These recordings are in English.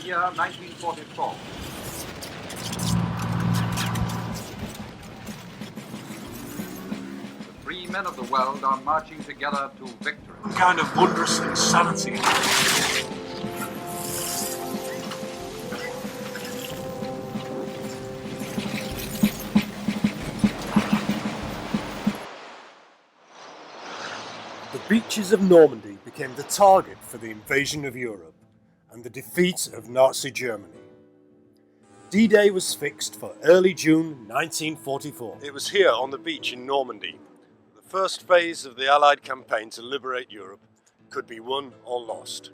year 1944. The free men of the world are marching together to victory. A kind of wondrous insanity. The beaches of Normandy became the target for the invasion of Europe and the defeat of Nazi Germany. D-Day was fixed for early June 1944. It was here on the beach in Normandy. The first phase of the Allied campaign to liberate Europe could be won or lost.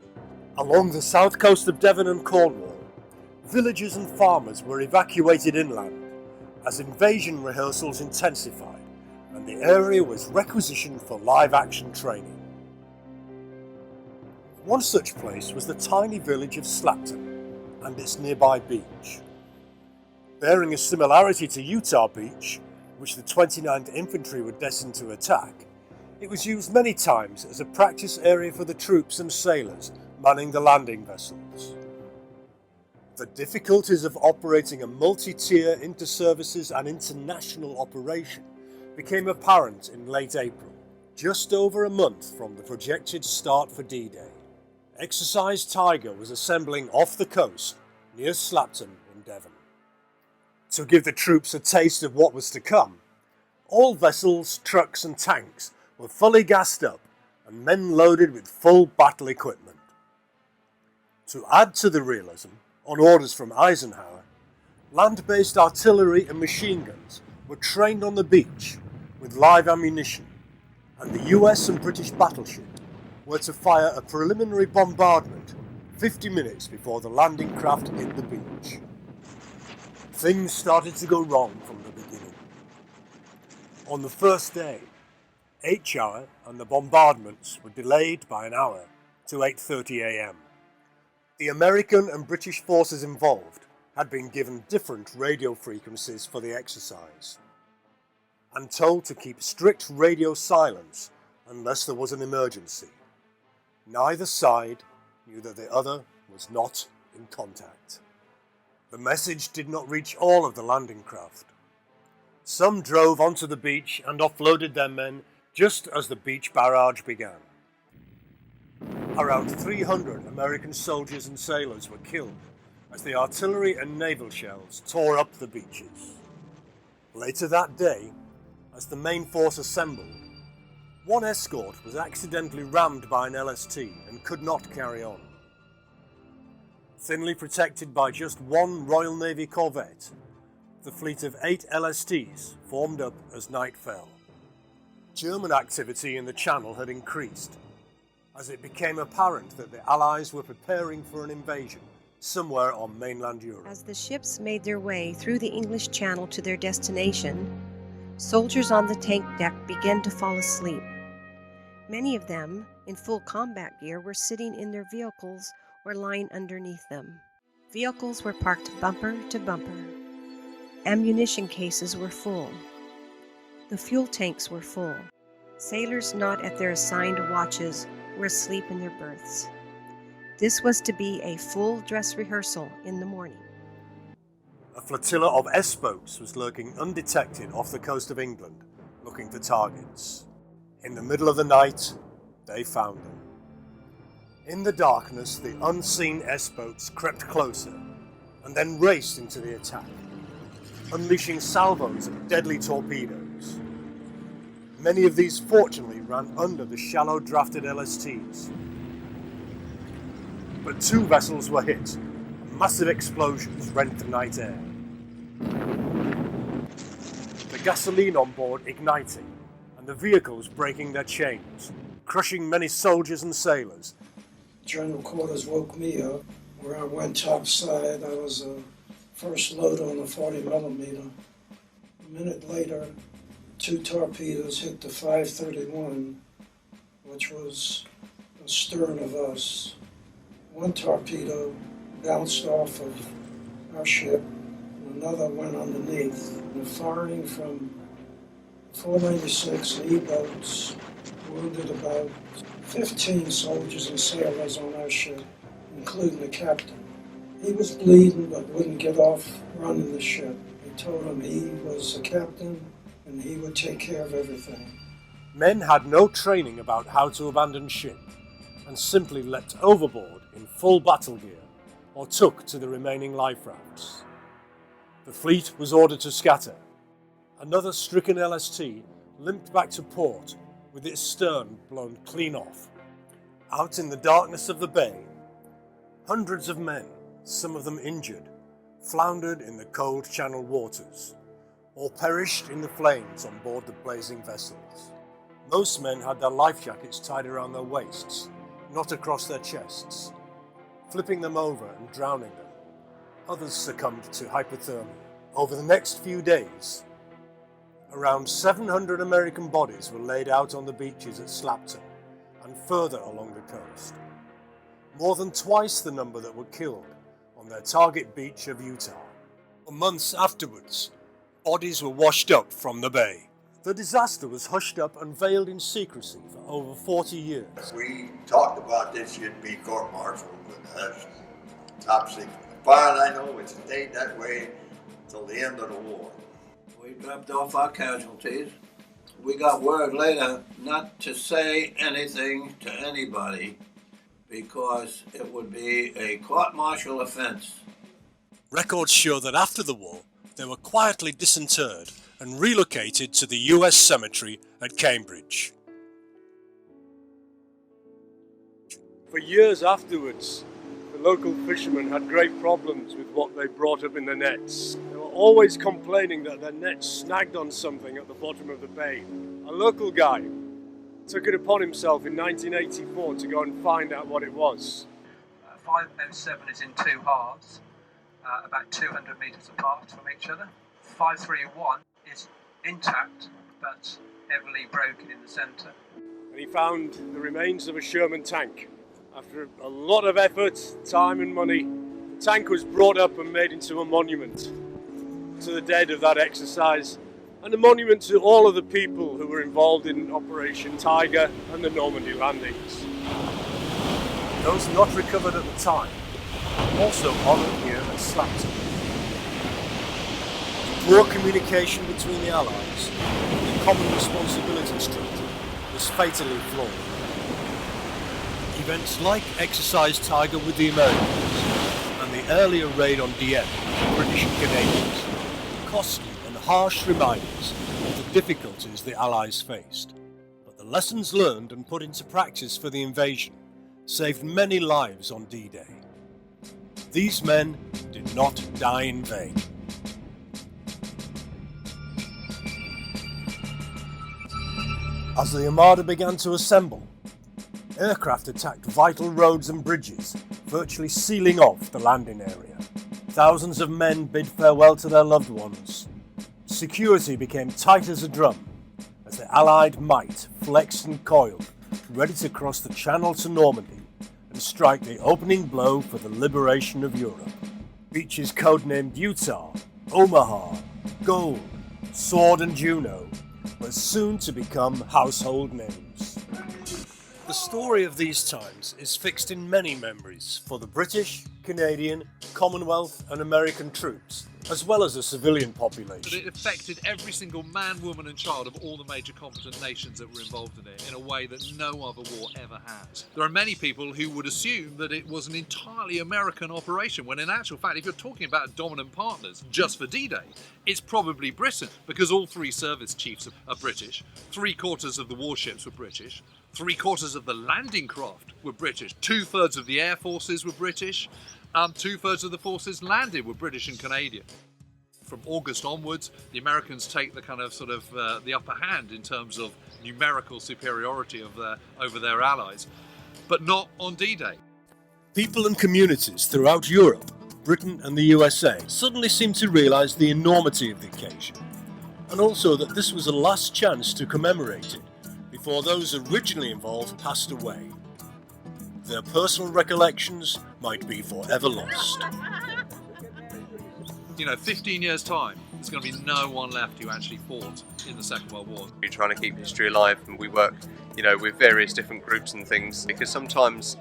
Along the south coast of Devon and Cornwall, villagers and farmers were evacuated inland as invasion rehearsals intensified and the area was requisitioned for live-action training. One such place was the tiny village of Slapton and its nearby beach. Bearing a similarity to Utah Beach, which the 29th Infantry were destined to attack, it was used many times as a practice area for the troops and sailors manning the landing vessels. The difficulties of operating a multi-tier inter-services and international operation became apparent in late April, just over a month from the projected start for D-Day. Exercise Tiger was assembling off the coast near Slapton in Devon. To give the troops a taste of what was to come, all vessels, trucks and tanks were fully gassed up and men loaded with full battle equipment. To add to the realism, on orders from Eisenhower, land-based artillery and machine guns were trained on the beach with live ammunition, and the US and British battleship were to fire a preliminary bombardment 50 minutes before the landing craft hit the beach. Things started to go wrong from the beginning. On the first day, HR and the bombardments were delayed by an hour to 8:30 a.m. The American and British forces involved had been given different radio frequencies for the exercise and told to keep strict radio silence unless there was an emergency. Neither side knew that the other was not in contact. The message did not reach all of the landing craft. Some drove onto the beach and offloaded their men just as the beach barrage began. Around 300 American soldiers and sailors were killed as the artillery and naval shells tore up the beaches. Later that day, as the main force assembled, one escort was accidentally rammed by an LST and could not carry on. Thinly protected by just one Royal Navy corvette, the fleet of 8 LSTs formed up as night fell. German activity in the Channel had increased, as it became apparent that the Allies were preparing for an invasion somewhere on mainland Europe. As the ships made their way through the English Channel to their destination, soldiers on the tank deck began to fall asleep. Many of them, in full combat gear, were sitting in their vehicles or lying underneath them. Vehicles were parked bumper to bumper. Ammunition cases were full. The fuel tanks were full. Sailors not at their assigned watches were asleep in their berths. This was to be a full dress rehearsal in the morning. A flotilla of S-boats was lurking undetected off the coast of England, looking for targets. In the middle of the night, they found them. In the darkness, the unseen S-boats crept closer and then raced into the attack, unleashing salvos of deadly torpedoes. Many of these fortunately ran under the shallow-drafted LSTs. But 2 vessels were hit, and massive explosions rent the night air. The gasoline on board igniting, and the vehicles breaking their chains, crushing many soldiers and sailors. General quarters woke me up, where I went topside. I was first load on the 40 millimeter. A minute later, 2 torpedoes hit the 531, which was astern of us. One torpedo bounced off of our ship, and another went underneath. The firing from 496 E-boats wounded about 15 soldiers and sailors on our ship, including the captain. He was bleeding but wouldn't get off running the ship. He told him he was the captain and he would take care of everything. Men had no training about how to abandon ship and simply leapt overboard in full battle gear or took to the remaining life rafts. The fleet was ordered to scatter. Another stricken LST limped back to port with its stern blown clean off. Out in the darkness of the bay, hundreds of men, some of them injured, floundered in the cold channel waters, or perished in the flames on board the blazing vessels. Most men had their life jackets tied around their waists, not across their chests, flipping them over and drowning them. Others succumbed to hypothermia. Over the next few days, around 700 American bodies were laid out on the beaches at Slapton and further along the coast. More than twice the number that were killed on their target beach of Utah. For months afterwards, bodies were washed up from the bay. The disaster was hushed up and veiled in secrecy for over 40 years. We talked about this should be court-martialed, but that's top secret. As far as I know, it stayed that way till the end of the war. We dropped off our casualties. We got word later not to say anything to anybody because it would be a court-martial offense. Records show that after the war, they were quietly disinterred and relocated to the US cemetery at Cambridge. For years afterwards, the local fishermen had great problems with what they brought up in the nets. They were always complaining that their nets snagged on something at the bottom of the bay. A local guy took it upon himself in 1984 to go and find out what it was. 507 is in two halves, about 200 metres apart from each other. 531 is intact but heavily broken in the centre. And he found the remains of a Sherman tank. After a lot of effort, time and money, the tank was brought up and made into a monument to the dead of that exercise and a monument to all of the people who were involved in Operation Tiger and the Normandy landings. Those not recovered at the time also honoured here at Slapton. Poor communication between the Allies and the common responsibility structure was fatally flawed. Events like Exercise Tiger with the Americans and the earlier raid on Dieppe with the British and Canadians were costly and harsh reminders of the difficulties the Allies faced. But the lessons learned and put into practice for the invasion saved many lives on D-Day. These men did not die in vain. As the Armada began to assemble, aircraft attacked vital roads and bridges, virtually sealing off the landing area. Thousands of men bid farewell to their loved ones. Security became tight as a drum as the Allied might flexed and coiled, ready to cross the Channel to Normandy and strike the opening blow for the liberation of Europe. Beaches codenamed Utah, Omaha, Gold, Sword and Juno were soon to become household names. The story of these times is fixed in many memories for the British, Canadian, Commonwealth and American troops, as well as the civilian population. But it affected every single man, woman and child of all the major competent nations that were involved in it in a way that no other war ever has. There are many people who would assume that it was an entirely American operation, when in actual fact, if you're talking about dominant partners just for D-Day, it's probably Britain, because all three service chiefs are British, 3/4 of the warships were British, 3/4 of the landing craft were British, 2/3 of the air forces were British, 2/3 of the forces landed were British and Canadian. From August onwards, the Americans take the kind of the upper hand in terms of numerical superiority over their allies, but not on D-Day. People and communities throughout Europe, Britain and the USA suddenly seemed to realise the enormity of the occasion, and also that this was a last chance to commemorate it before those originally involved passed away. Their personal recollections might be forever lost. 15 years' time, there's going to be no one left who actually fought in the Second World War. We're trying to keep history alive, and we work, with various different groups and things, because sometimes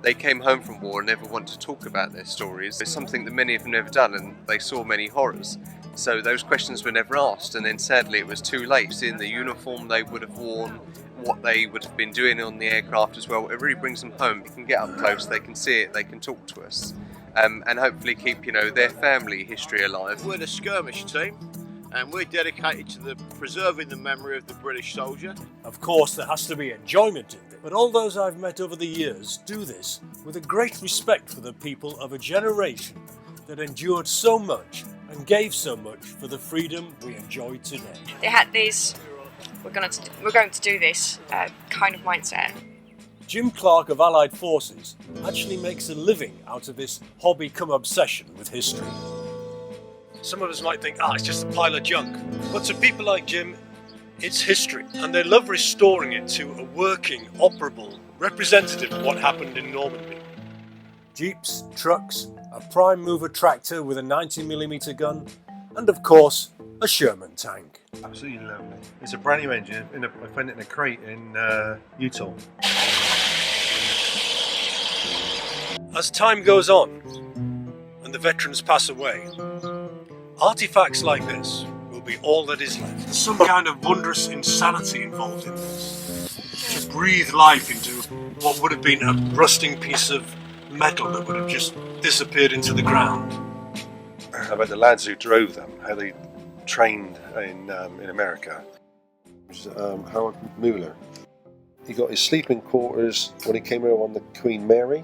They came home from war and never want to talk about their stories. It's something that many of them never done, and they saw many horrors. So those questions were never asked, and then sadly it was too late. Seeing the uniform they would have worn, what they would have been doing on the aircraft as well, it really brings them home. They can get up close, they can see it, they can talk to us, and hopefully keep, you know, their family history alive. We're the skirmish team, and we're dedicated to preserving the memory of the British soldier. Of course, there has to be enjoyment in it, but all those I've met over the years do this with a great respect for the people of a generation that endured so much and gave so much for the freedom we enjoy today. They had this, we're going to do this kind of mindset. Jim Clark of Allied Forces actually makes a living out of this hobby come obsession with history. Some of us might think, it's just a pile of junk. But to people like Jim, it's history. And they love restoring it to a working, operable, representative of what happened in Normandy. Jeeps, trucks, a prime mover tractor with a 90mm gun, and of course, a Sherman tank. Absolutely lovely. It's a brand new engine. I found it in a crate in Utah. As time goes on, and the veterans pass away, artifacts like this will be all that is left. There's some kind of wondrous insanity involved in this. To breathe life into What would have been a rusting piece of metal that would have just disappeared into the ground. About the lads who drove them, how they trained in America. Howard Mueller. He got his sleeping quarters when he came over on the Queen Mary,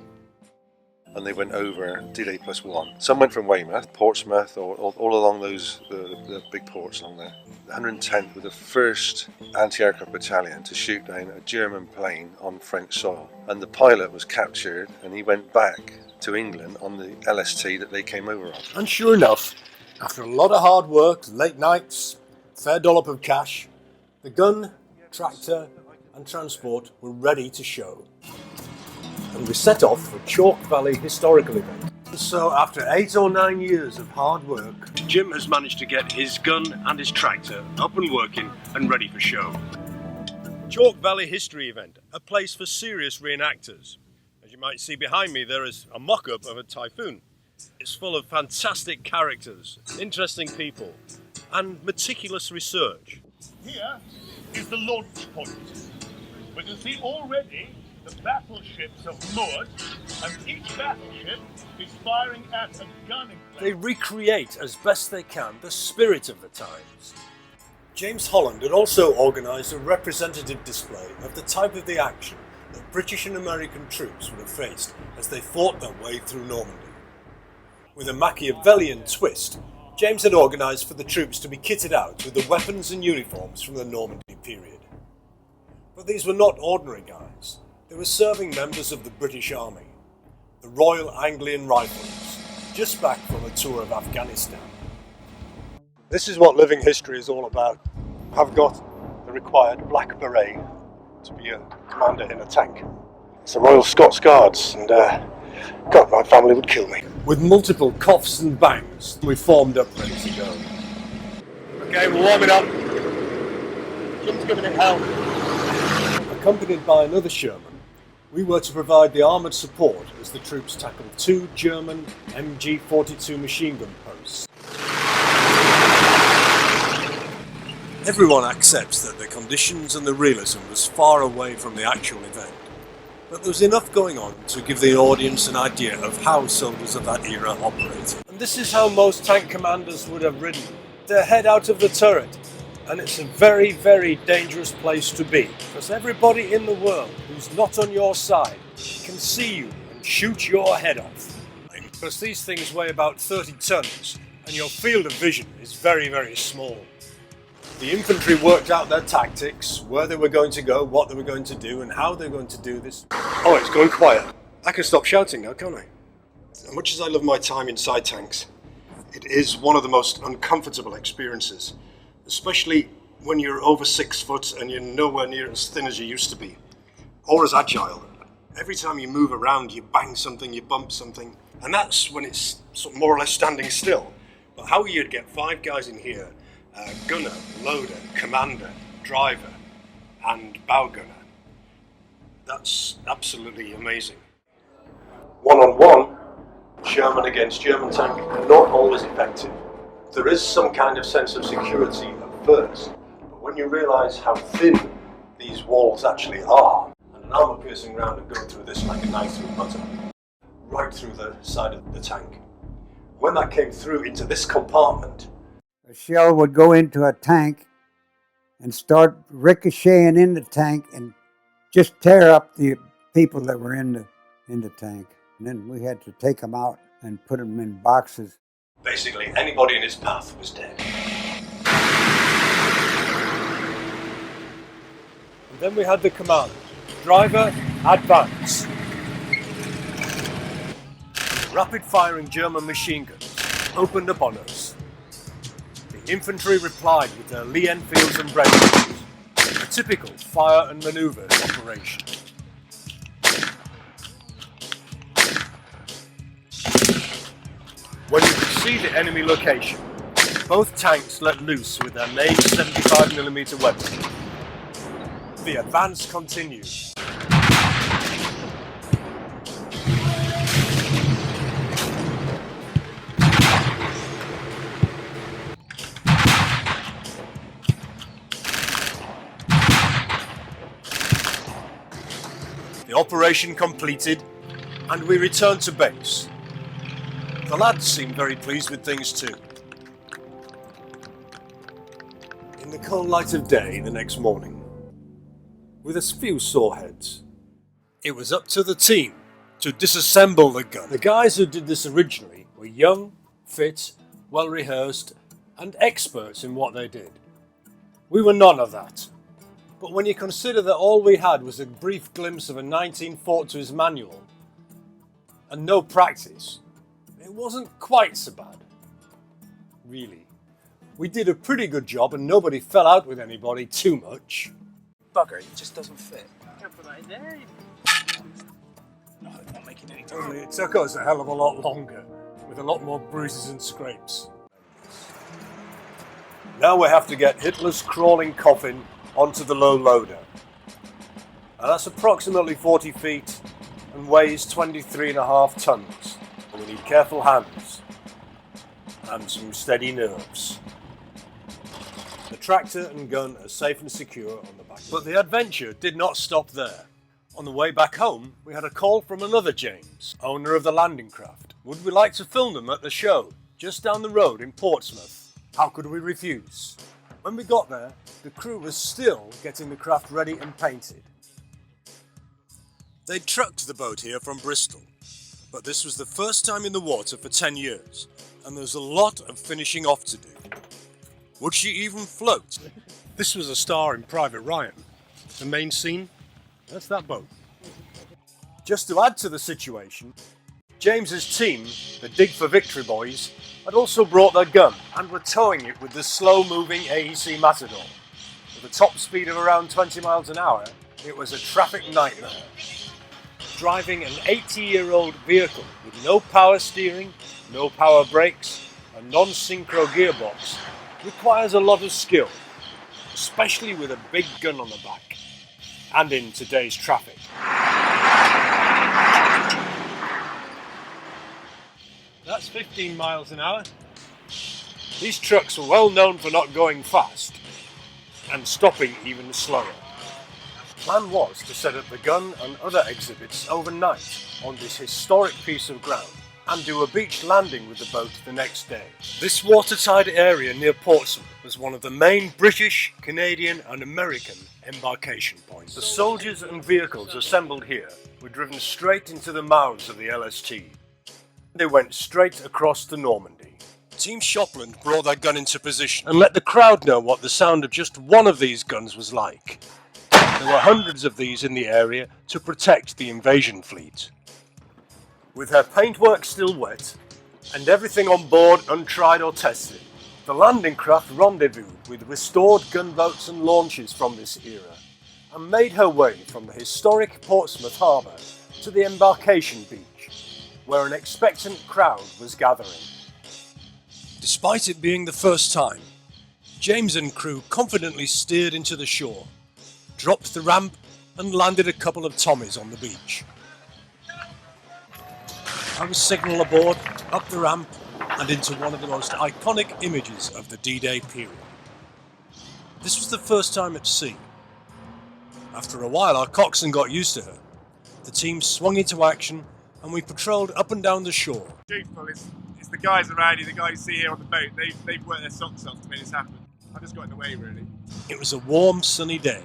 and they went over D-Day +1. Some went from Weymouth, Portsmouth, or all along those the big ports along there. The 110th were the first anti-aircraft battalion to shoot down a German plane on French soil, and the pilot was captured, and he went back to England on the LST that they came over on. And sure enough, after a lot of hard work, late nights, fair dollop of cash, the gun, tractor and transport were ready to show. And we set off for Chalk Valley Historical Event. And so after 8 or 9 years of hard work, Jim has managed to get his gun and his tractor up and working and ready for show. Chalk Valley History Event, a place for serious reenactors. As you might see behind me, there is a mock-up of a Typhoon. It's full of fantastic characters, interesting people, and meticulous research. Here is the launch point. We can see already the battleships are moored, and each battleship is firing at a gun in place. They recreate as best they can the spirit of the times. James Holland had also organised a representative display of the type of the action that British and American troops would have faced as they fought their way through Normandy. With a Machiavellian twist, James had organised for the troops to be kitted out with the weapons and uniforms from the Normandy period. But these were not ordinary guys. They were serving members of the British Army, the Royal Anglian Rifles, just back from a tour of Afghanistan. This is what living history is all about. I've got the required black beret to be a commander in a tank. It's the Royal Scots Guards, and God, my family would kill me. With multiple coughs and bangs, we formed up ready to go. Okay, we're warming up. Jim's giving it hell. Accompanied by another Sherman, we were to provide the armoured support as the troops tackled 2 German MG-42 machine gun posts. Everyone accepts that the conditions and the realism was far away from the actual event, but there was enough going on to give the audience an idea of how soldiers of that era operated. And this is how most tank commanders would have ridden. Their head out of the turret. And it's a very, very dangerous place to be, because everybody in the world who's not on your side can see you and shoot your head off. Because these things weigh about 30 tons, and your field of vision is very, very small. The infantry worked out their tactics, where they were going to go, what they were going to do, and how they were going to do this. Oh, it's going quiet. I can stop shouting now, can't I? As much as I love my time inside tanks, it is one of the most uncomfortable experiences. Especially when you're over 6 foot and you're nowhere near as thin as you used to be, or as agile. Every time you move around, you bang something, you bump something, and that's when it's sort of more or less standing still. But how you'd get 5 guys in here, gunner, loader, commander, driver, and bow gunner, that's absolutely amazing. One-on-one, German against German tank, are not always effective. There is some kind of sense of security at first, but when you realise how thin these walls actually are, and an armour-piercing round would go through this like a knife through butter, right through the side of the tank. When that came through into this compartment, a shell would go into a tank and start ricocheting in the tank and just tear up the people that were in the tank. And then we had to take them out and put them in boxes. basically anybody in its path was dead. And then we had the command, driver, advance. Rapid-firing German machine guns opened up on us. The infantry replied with their Lee Enfields and Brennan, a typical fire and manoeuvre operation. When you could see the enemy location, both tanks let loose with their main 75mm weapons. The advance continued. The operation completed, and we returned to base. The lads seemed very pleased with things too. In the cold light of day the next morning, with a few sore heads, it was up to the team to disassemble the gun. The guys who did this originally were young, fit, well rehearsed, and experts in what they did. We were none of that. But when you consider that all we had was a brief glimpse of a 1940s manual and no practice, it wasn't quite so bad, really. We did a pretty good job and nobody fell out with anybody too much. Bugger, it just doesn't fit. Can't put that in there. No, it's not making any difference. Only it took us a hell of a lot longer, with a lot more bruises and scrapes. Now we have to get Hitler's crawling coffin onto the low loader. And that's approximately 40 feet and weighs 23.5 tons. And we need careful hands and some steady nerves. The tractor and gun are safe and secure on the back. But the adventure did not stop there. On the way back home, we had a call from another James, owner of the landing craft. Would we like to film them at the show, just down the road in Portsmouth? How could we refuse? When we got there, the crew was still getting the craft ready and painted. They'd trucked the boat here from Bristol, but this was the first time in the water for 10 years, and there was a lot of finishing off to do. Would she even float? This was a star in Private Ryan. The main scene, that's that boat. Just to add to the situation, James's team, the Dig for Victory boys, had also brought their gun and were towing it with the slow-moving AEC Matador. With a top speed of around 20 miles an hour, it was a traffic nightmare. Driving an 80-year-old vehicle with no power steering, no power brakes, a non-synchro gearbox requires a lot of skill, especially with a big gun on the back, and in today's traffic. That's 15 miles an hour. These trucks are well known for not going fast and stopping even slower. The plan was to set up the gun and other exhibits overnight on this historic piece of ground and do a beach landing with the boat the next day. This watertight area near Portsmouth was one of the main British, Canadian and American embarkation points. The soldiers and vehicles assembled here were driven straight into the mouths of the LST. They went straight across to Normandy. Team Shopland brought their gun into position and let the crowd know what the sound of just one of these guns was like. There were hundreds of these in the area to protect the invasion fleet. With her paintwork still wet and everything on board untried or tested, the landing craft rendezvoused with restored gunboats and launches from this era and made her way from the historic Portsmouth harbour to the embarkation beach, where an expectant crowd was gathering. Despite it being the first time, James and crew confidently steered into the shore, dropped the ramp and landed a couple of Tommies on the beach. I was signalled aboard, up the ramp, and into one of the most iconic images of the D-Day period. This was the first time at sea. After a while, our coxswain got used to her. The team swung into action, and we patrolled up and down the shore. Truthful, it's the guys around you, the guys you see here on the boat. They've worked their socks off to make this happen. I just got in the way, really. It was a warm, sunny day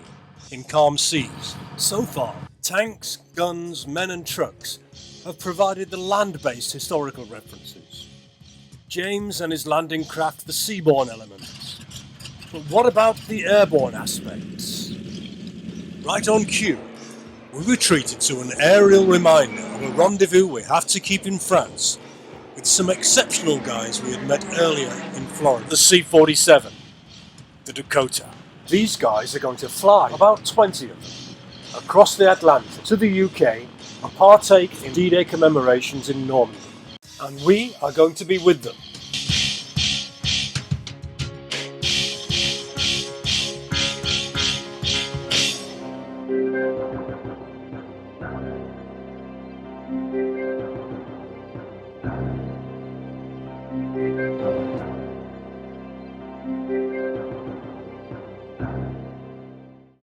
in calm seas. So far, tanks, guns, men and trucks have provided the land-based historical references. James and his landing craft the seaborne elements. But what about the airborne aspects? Right on cue, we were treated to an aerial reminder of a rendezvous we have to keep in France with some exceptional guys we had met earlier in Florida. The C-47, the Dakota. These guys are going to fly, about 20 of them, across the Atlantic to the UK and partake in D-Day commemorations in Normandy. And we are going to be with them.